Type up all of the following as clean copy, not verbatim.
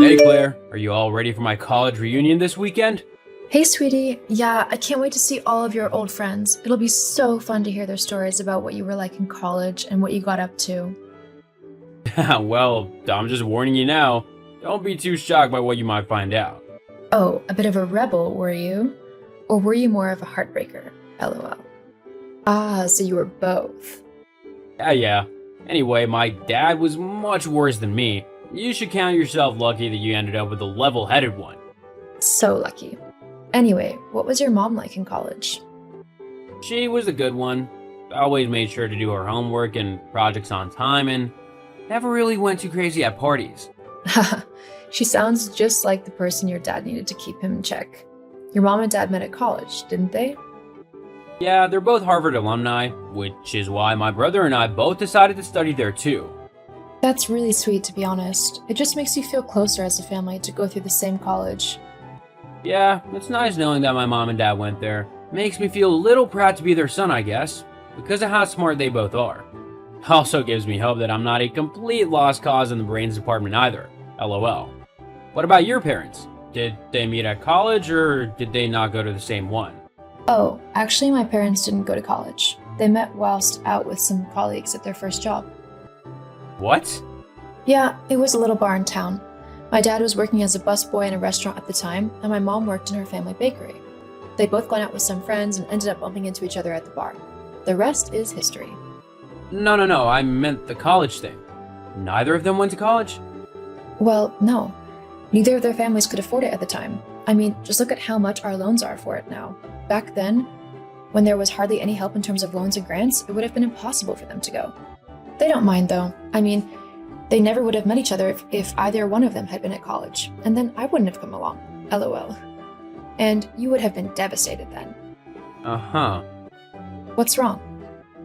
Hey Claire, are you all ready for my college reunion this weekend? Hey, sweetie. Yeah, I can't wait to see all of your old friends. It'll be so fun to hear their stories about what you were like in college and what you got up to. Well, I'm just warning you now. Don't be too shocked by what you might find out. Oh, a bit of a rebel, were you? Or were you more of a heartbreaker? LOL. Ah, so you were both. Yeah. Anyway, my dad was much worse than me. You should count yourself lucky that you ended up with a level-headed one. So lucky. Anyway, what was your mom like in college? She was a good one. Always made sure to do her homework and projects on time and never really went too crazy at parties. Haha, she sounds just like the person your dad needed to keep him in check. Your mom and dad met at college, didn't they? Yeah, they're both Harvard alumni, which is why my brother and I both decided to study there too. That's really sweet, to be honest. It just makes you feel closer as a family to go through the same college. Yeah, it's nice knowing that my mom and dad went there. Makes me feel a little proud to be their son, I guess, because of how smart they both are. Also gives me hope that I'm not a complete lost cause in the brains department either. LOL. What about your parents? Did they meet at college or did they not go to the same one? Oh, actually, my parents didn't go to college. They met whilst out with some colleagues at their first job. What? Yeah, it was a little bar in town. My dad was working as a busboy in a restaurant at the time, and my mom worked in her family bakery. They'd both gone out with some friends and ended up bumping into each other at the bar. The rest is history. No, I meant the college thing. Neither of them went to college? Well, no. Neither of their families could afford it at the time. I mean, just look at how much our loans are for it now. Back then, when there was hardly any help in terms of loans and grants, it would have been impossible for them to go. They don't mind, though. I mean, they never would have met each other if either one of them had been at college, and then I wouldn't have come along. LOL. And you would have been devastated then. Uh-huh. What's wrong?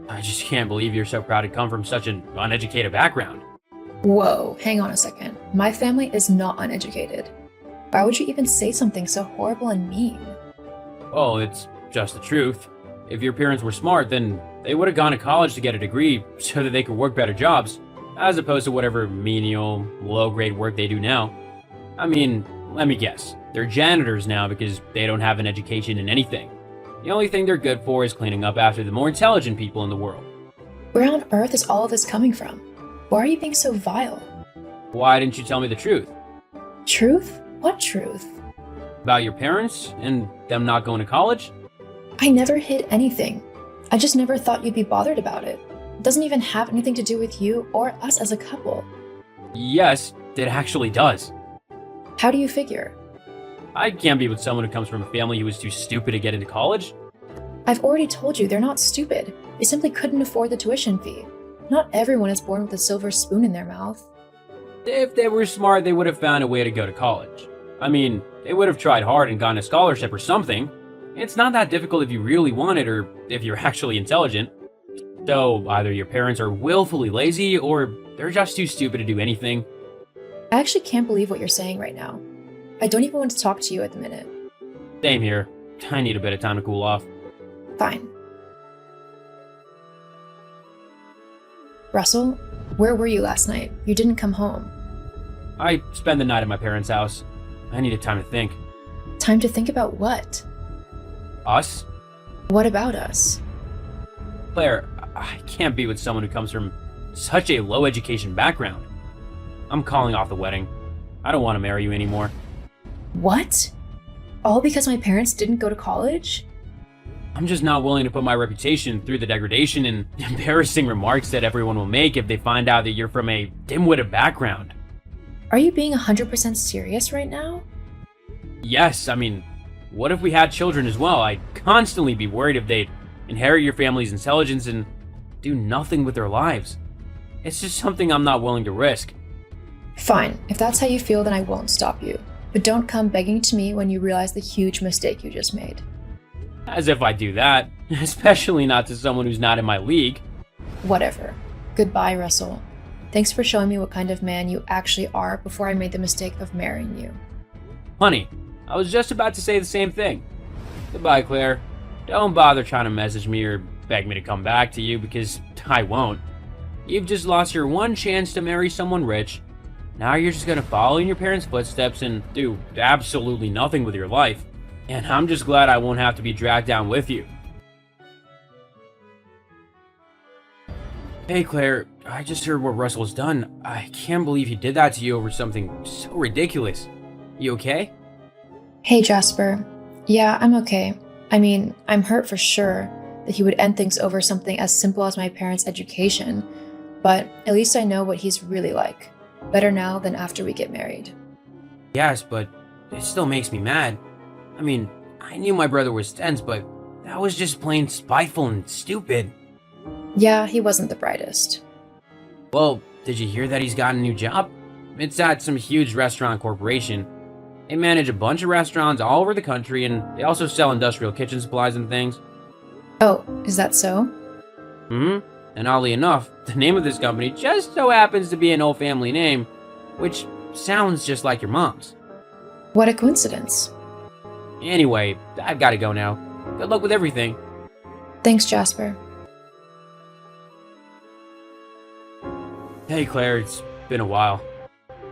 I just can't believe you're so proud to come from such an uneducated background. Whoa, hang on a second. My family is not uneducated. Why would you even say something so horrible and mean? Oh, it's just the truth. If your parents were smart, then they would have gone to college to get a degree so that they could work better jobs, as opposed to whatever menial, low-grade work they do now. I mean, let me guess. They're janitors now because they don't have an education in anything. The only thing they're good for is cleaning up after the more intelligent people in the world. Where on earth is all of this coming from? Why are you being so vile? Why didn't you tell me the truth? Truth? What truth? About your parents and them not going to college? I never hid anything. I just never thought you'd be bothered about it. It doesn't even have anything to do with you or us as a couple. Yes, it actually does. How do you figure? I can't be with someone who comes from a family who was too stupid to get into college. I've already told you they're not stupid. They simply couldn't afford the tuition fee. Not everyone is born with a silver spoon in their mouth. If they were smart, they would have found a way to go to college. I mean, they would have tried hard and gotten a scholarship or something. It's not that difficult if you really want it or if you're actually intelligent. So either your parents are willfully lazy or they're just too stupid to do anything. I actually can't believe what you're saying right now. I don't even want to talk to you at the minute. Same here. I need a bit of time to cool off. Fine. Russell, where were you last night? You didn't come home. I spent the night at my parents' house. I needed time to think. Time to think about what? Us? What about us? Claire, I can't be with someone who comes from such a low education background. I'm calling off the wedding. I don't want to marry you anymore. What? All because my parents didn't go to college? I'm just not willing to put my reputation through the degradation and embarrassing remarks that everyone will make if they find out that you're from a dim-witted background. Are you being 100% serious right now? Yes, I mean, what if we had children as well? I'd constantly be worried if they'd inherit your family's intelligence and do nothing with their lives. It's just something I'm not willing to risk. Fine, if that's how you feel, then I won't stop you. But don't come begging to me when you realize the huge mistake you just made. As if I do that, especially not to someone who's not in my league. Whatever. Goodbye, Russell. Thanks for showing me what kind of man you actually are before I made the mistake of marrying you. Honey, I was just about to say the same thing. Goodbye, Claire. Don't bother trying to message me or beg me to come back to you because I won't. You've just lost your one chance to marry someone rich, Now you're just gonna follow in your parents' footsteps and do absolutely nothing with your life. And I'm just glad I won't have to be dragged down with you. Hey Claire, I just heard what Russell's done. I can't believe he did that to you over something so ridiculous. You okay? Hey, Jasper. Yeah, I'm okay. I mean, I'm hurt for sure that he would end things over something as simple as my parents' education, but at least I know what he's really like. Better now than after we get married. Yes, but it still makes me mad. I mean, I knew my brother was tense, but that was just plain spiteful and stupid. Yeah, he wasn't the brightest. Well, did you hear that he's got a new job? It's at some huge restaurant corporation. They manage a bunch of restaurants all over the country, and they also sell industrial kitchen supplies and things. Oh, is that so? And oddly enough, the name of this company just so happens to be an old family name, which sounds just like your mom's. What a coincidence. Anyway, I've got to go now. Good luck with everything. Thanks, Jasper. Hey Claire, it's been a while.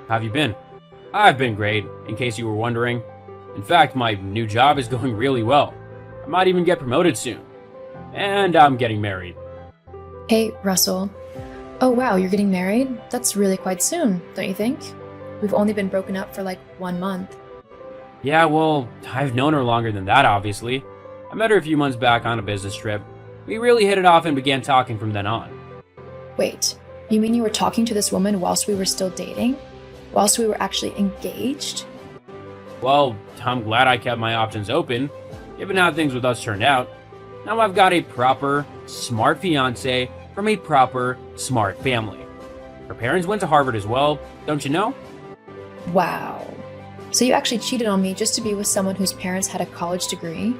How have you been? I've been great, in case you were wondering. In fact, my new job is going really well. I might even get promoted soon. And I'm getting married. Hey, Russell. Oh wow, you're getting married? That's really quite soon, don't you think? We've only been broken up for like 1 month. Yeah, well, I've known her longer than that, obviously. I met her a few months back on a business trip. We really hit it off and began talking from then on. Wait, you mean you were talking to this woman whilst we were still dating? Whilst we were actually engaged? Well, I'm glad I kept my options open, given how things with us turned out. Now I've got a proper, smart fiance from a proper, smart family. Her parents went to Harvard as well, don't you know? Wow. So you actually cheated on me just to be with someone whose parents had a college degree?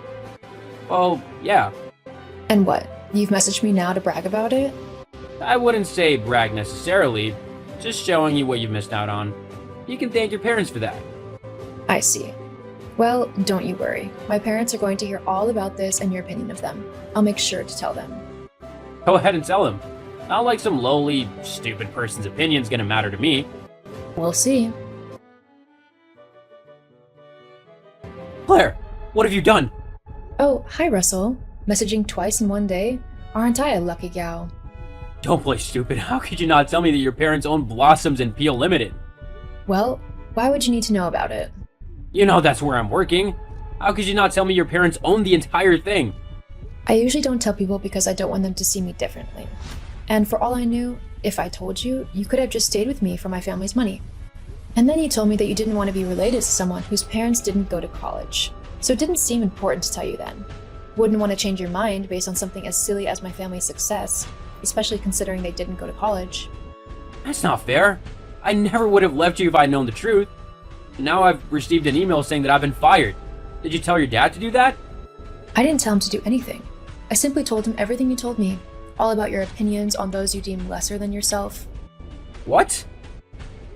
Well, yeah. And what? You've messaged me now to brag about it? I wouldn't say brag necessarily, just showing you what you missed out on. You can thank your parents for that. I see. Well, don't you worry. My parents are going to hear all about this and your opinion of them. I'll make sure to tell them. Go ahead and tell them. Not like some lowly, stupid person's opinion's gonna matter to me. We'll see. Claire, what have you done? Oh, hi, Russell. Messaging twice in one day? Aren't I a lucky gal? Don't play stupid. How could you not tell me that your parents own Blossoms and Peel Limited? Well, why would you need to know about it? You know that's where I'm working. How could you not tell me your parents own the entire thing? I usually don't tell people because I don't want them to see me differently. And for all I knew, if I told you, you could have just stayed with me for my family's money. And then you told me that you didn't want to be related to someone whose parents didn't go to college. So it didn't seem important to tell you then. Wouldn't want to change your mind based on something as silly as my family's success, especially considering they didn't go to college. That's not fair. I never would have left you if I'd known the truth. Now I've received an email saying that I've been fired. Did you tell your dad to do that? I didn't tell him to do anything. I simply told him everything you told me, all about your opinions on those you deem lesser than yourself. What?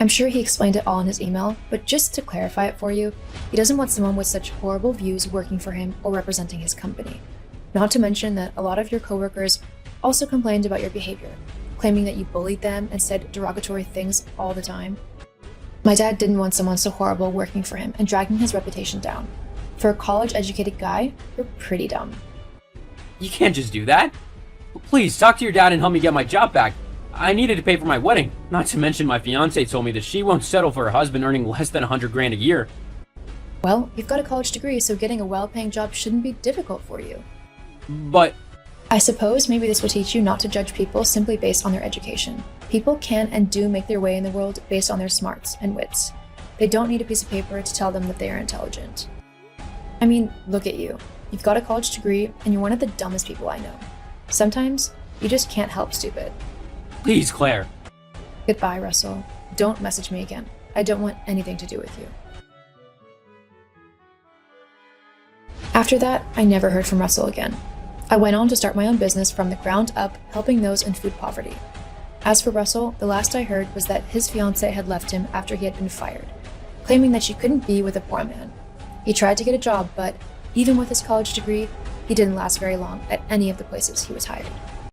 I'm sure he explained it all in his email, but just to clarify it for you, he doesn't want someone with such horrible views working for him or representing his company. Not to mention that a lot of your coworkers also complained about your behavior, claiming that you bullied them and said derogatory things all the time. My dad didn't want someone so horrible working for him and dragging his reputation down. For a college-educated guy, you're pretty dumb. You can't just do that. Please, talk to your dad and help me get my job back. I needed to pay for my wedding. Not to mention my fiance told me that she won't settle for a husband earning less than $100,000 a year. Well, you've got a college degree, so getting a well-paying job shouldn't be difficult for you. But I suppose maybe this will teach you not to judge people simply based on their education. People can and do make their way in the world based on their smarts and wits. They don't need a piece of paper to tell them that they are intelligent. I mean, look at you. You've got a college degree, and you're one of the dumbest people I know. Sometimes, you just can't help stupid. please, Claire. Goodbye, Russell. Don't message me again. I don't want anything to do with you. After that, I never heard from Russell again. I went on to start my own business from the ground up, helping those in food poverty. As for Russell, the last I heard was that his fiancée had left him after he had been fired, claiming that she couldn't be with a poor man. He tried to get a job, but even with his college degree, he didn't last very long at any of the places he was hired.